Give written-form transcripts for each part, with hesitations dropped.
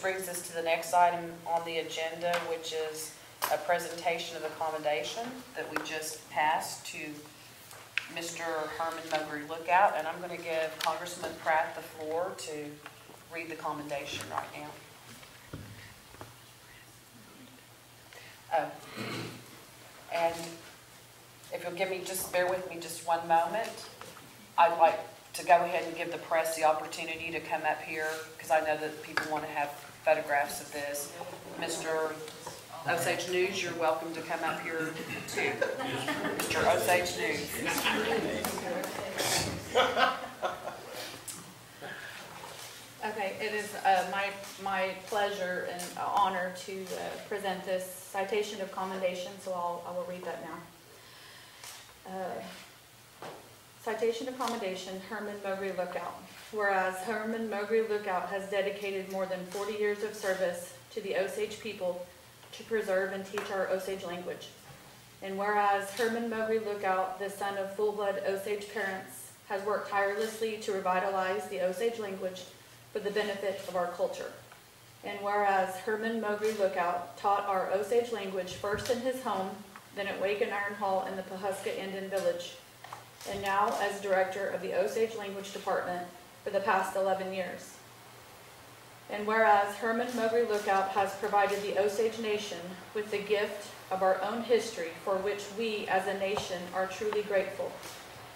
which brings us to the next item on the agenda, which is a presentation of the commendation that we just passed to Mr. Herman Mogri Lookout, and I'm going to give Congresswoman Pratt the floor to read the commendation right now. And if you'll give me, just bear with me just one moment, I'd like to go ahead and give the press the opportunity to come up here, because I know that people want to have photographs of this. Mr. Osage News, you're welcome to come up here too. Mr. Osage News. Okay, it is my pleasure and honor to present this citation of commendation, so I will read that now. Citation of commendation, Herman Mogri Lookout. Whereas Herman Mogri Lookout has dedicated more than 40 years of service to the Osage people to preserve and teach our Osage language. And whereas Herman Mogri Lookout, the son of full-blood Osage parents, has worked tirelessly to revitalize the Osage language for the benefit of our culture. And whereas Herman Mogri Lookout taught our Osage language first in his home, then at Wake and Iron Hall in the Pawhuska Indian Village, and now as director of the Osage Language Department for the past 11 years. And whereas Herman Mogri Lookout has provided the Osage Nation with the gift of our own history, for which we as a nation are truly grateful.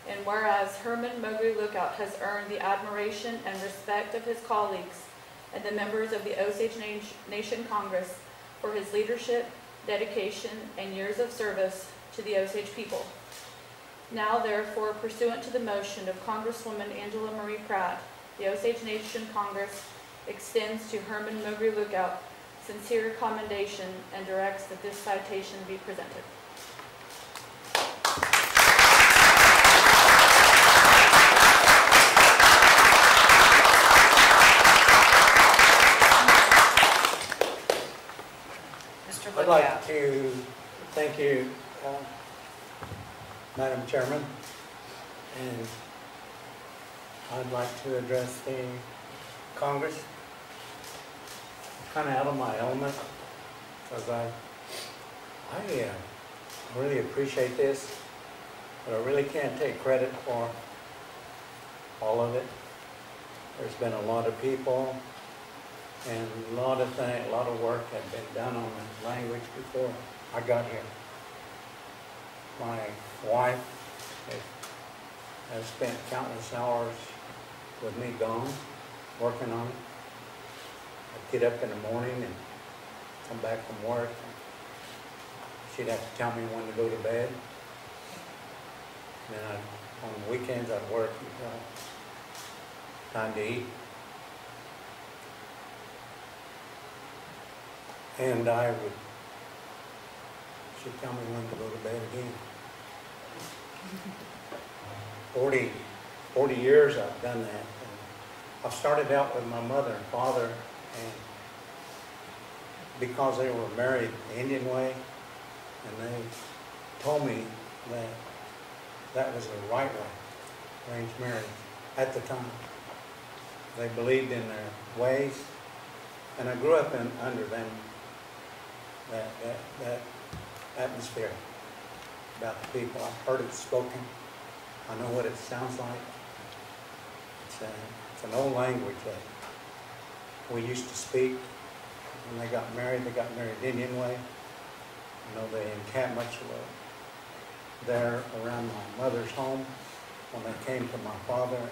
And whereas Herman Mogri Lookout has earned the admiration and respect of his colleagues and the members of the Osage Nation Congress for his leadership, dedication, and years of service to the Osage people. Now, therefore, pursuant to the motion of Congresswoman Angela Pratt, the Osage Nation Congress extends to Herman Mogri Lookout sincere commendation and directs that this citation be presented. Mr. Lookout. I'd like to thank you, Madam Chairman, and I'd like to address the Congress. Kind of out of my element, because I really appreciate this, but I really can't take credit for all of it. There's been a lot of people and a lot of work had been done on the language before I got here. My wife has spent countless hours with me gone, working on it. I'd get up in the morning and come back from work. She'd have to tell me when to go to bed. And then on the weekends I'd work until time to eat. And she'd tell me when to go to bed again. 40 years I've done that. And I started out with my mother and father, and because they were married the Indian way, and they told me that that was the right way, arranged marriage, at the time. They believed in their ways, and I grew up under them, that atmosphere about the people. I've heard it spoken. I know what it sounds like. It's an old language that we used to speak. When they got married Indian way. You know, they encamped much there around my mother's home when they came to my father and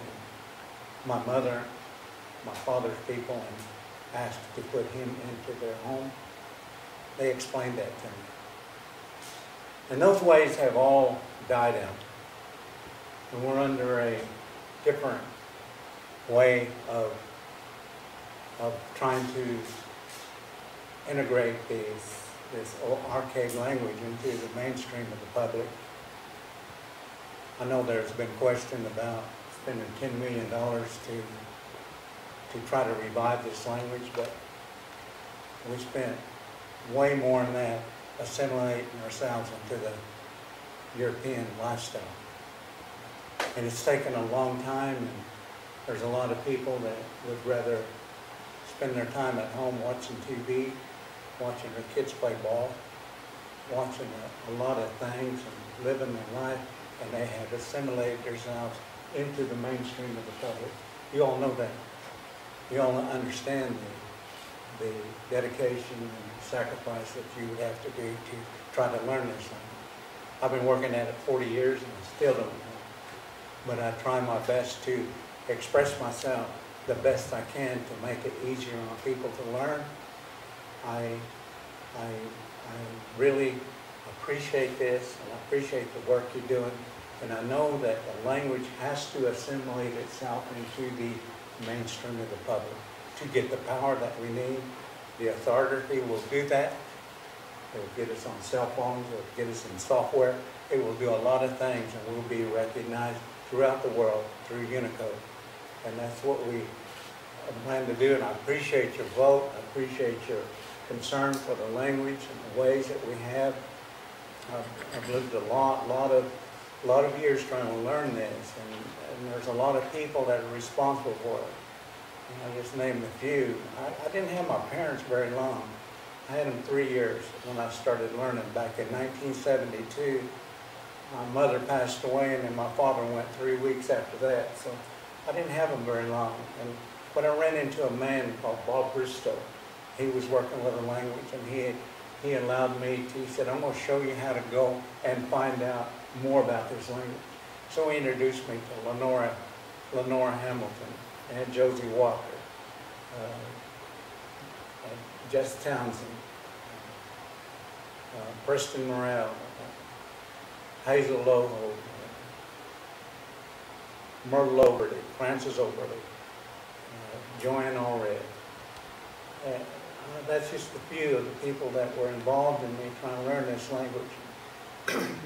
my mother, my father's people, and asked to put him into their home. They explained that to me. And those ways have all died out. And we're under a different way of trying to integrate this archaic language into the mainstream of the public. I know there's been question about spending $10 million to try to revive this language, but we spent way more than that assimilating ourselves into the European lifestyle. And it's taken a long time, and there's a lot of people that would rather spend their time at home watching TV, watching their kids play ball, watching a lot of things and living their life, and they have assimilated themselves into the mainstream of the public. You all know that. You all understand the dedication and sacrifice that you would have to do to try to learn this language. I've been working at it 40 years and I still don't know. But I try my best to express myself the best I can to make it easier on people to learn. I really appreciate this, and I appreciate the work you're doing, and I know that the language has to assimilate itself into the mainstream of the public to get the power that we need. The orthography will do that. It will get us on cell phones, it will get us in software. It will do a lot of things, and we'll be recognized throughout the world through Unicode. And that's what we plan to do, and I appreciate your vote. I appreciate your concern for the language and the ways that we have. I've lived a lot of years trying to learn this, and there's a lot of people that are responsible for it. And I just named a few. I didn't have my parents very long. I had them 3 years when I started learning back in 1972. My mother passed away, and then my father went 3 weeks after that. So I didn't have them very long. But I ran into a man called Bob Bristow. He was working with a language, and he allowed me to, he said, I'm going to show you how to go and find out more about this language. So he introduced me to Lenora Hamilton, and Josie Walker, Jess Townsend, Preston Morrell, Hazel Loho, Myrtle Overdy, Frances Overdy, Joanne Allred. That's just a few of the people that were involved in me trying to learn this language.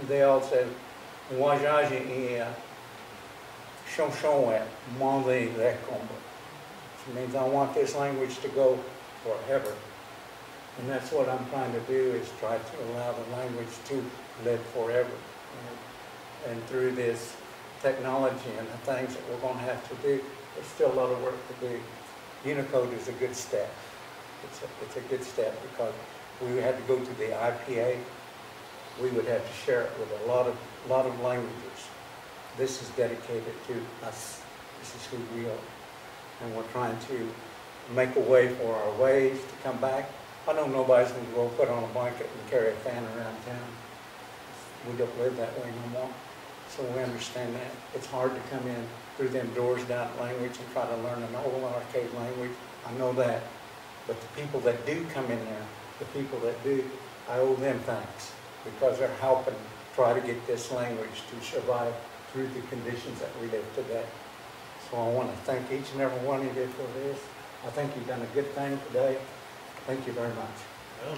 They all said, Osage which means I want this language to go forever. And that's what I'm trying to do, is try to allow the language to live forever. And through this technology and the things that we're going to have to do, there's still a lot of work to do. Unicode is a good step. It's a good step, because we had to go to the IPA. We would have to share it with a lot of languages. This is dedicated to us. This is who we are. And we're trying to make a way for our ways to come back. I know nobody's going to go put on a blanket and carry a fan around town. We don't live that way no more. So we understand that. It's hard to come in through them doors down language and try to learn an old archaic language. I know that. But the people that do come in there, the people that do, I owe them thanks, because they're helping try to get this language to survive through the conditions that we live today. So I want to thank each and every one of you for this. I think you've done a good thing today. Thank you very much. Well,